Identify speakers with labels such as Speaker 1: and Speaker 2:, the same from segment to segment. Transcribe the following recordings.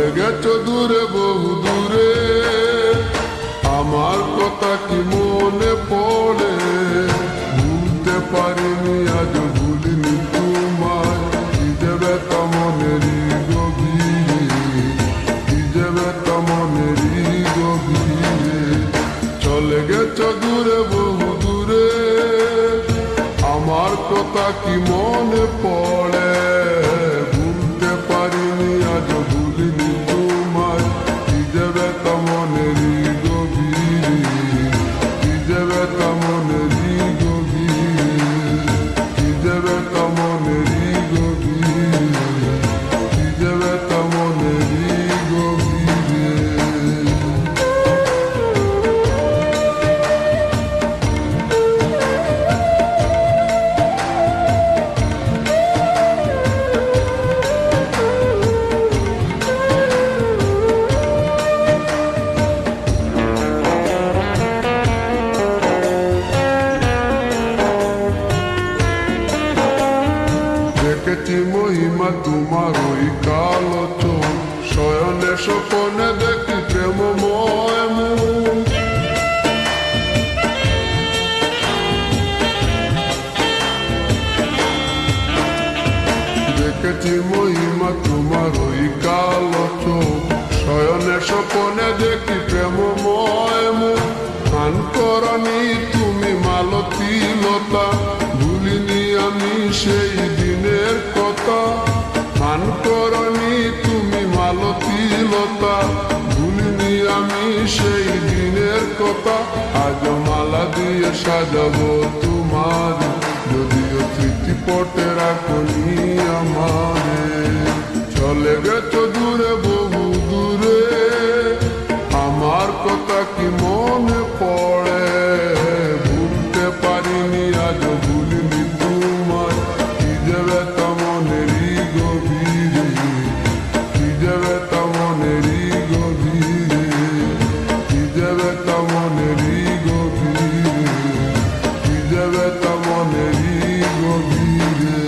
Speaker 1: চলে গেছো দূরে বহু দূরে, আমার কথা কি মনে পড়ে? ভুলতে পারিনি আজ ভুলিনি তোমায়, কি যে ব্যথা মনেরই গভীরে, কি যে ব্যথা মনেরই গভীরে। চলে গেছো দূরে বহু দূরে, আমার কথা কি মনে পড়ে? ভুলতে পারিনি আজ ভুলিনি তোমায়, কি যে ব্যথা মনেরই গভীরে, কি যে ব্যথা মনেরই গভীরে, কি যে ব্যথা মনেরই গভীরে, কি যে ব্যথা মনেরই গভীরে। দেখেছি মহিমা তোমার ওই কালো চোখ, শয়নে স্বপনে দেখি প্রেমময় মুখ। দেখেছি মহিমা তোমার ওই কালো চোখ, শয়নে স্বপনে দেখি প্রেমময় মুখ। গান করনি তুমি মালতী লতা, ভুলিনি আমি সেই দিনের কথা। গান করনি তুমি মালতী লতা, ভুলিনি আমি সেই দিনের কথা। আজ মালা দিয়ে সাজাবো তোমার, যদিও স্মৃতিপটে রাখনি আমারে। চলে গেছো দূরে বহু দূরে, আমার কথা কি মনে পড়ে? ভুলতে পারিনি আজ ভুলিনি তোমায়, কি যে ব্যথা মনেরই গভীরে, কি যে ব্যথা মনেরই গভীরে, কি যে ব্যথা মনেরই গভীরে, কি যে ব্যথা মনেরই গভীরে।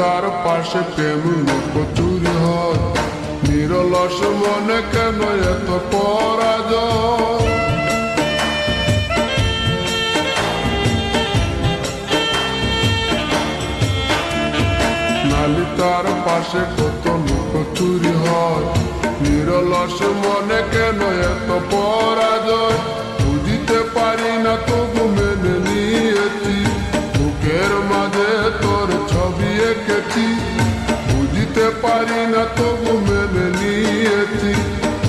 Speaker 1: তার পাশে প্রেম লুকোচুরি হয়, নিরলস মনে কেন এত পরাজয়? নালি তার পাশে কত লুকোচুরি হয়, নিরলস মনে কেন এত পরাজয়? বুঝিতে পারি না তবু মেনে নিয়েছি, বুকের মাঝে তোর ছবি এঁকেছি। বুঝিতে পারি না তবু মেনে নিয়েছি,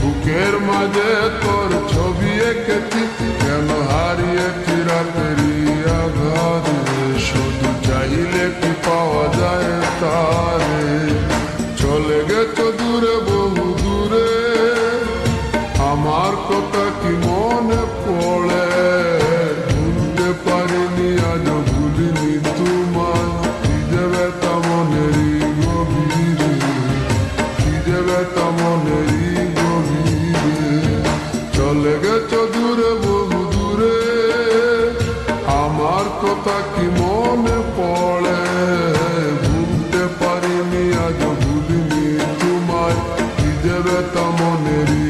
Speaker 1: বুকের মাঝে তোর ছবি এঁকেছি। কেন হারিয়েছি রাতেরই আঘাতে, শুধু চাইলে কি পাওয়া যায় তারে? চলে গেছো দূরে বহু দূরে, আমার কথা কি মনে পড়ে? ভুলতে পারিনি আজ ভুলিনি তোমায়, কি যে ব্যথা মনেরই গভীরে, কি যে ব্যথা মনেরই গভীরে। চলে গেছো দূরে বহু দূরে, আমার কথা কি মনে পড়ে? ভুলতে পারিনি আজ ভুলিনি তোমায়, কি যে ব্যথা মনেরই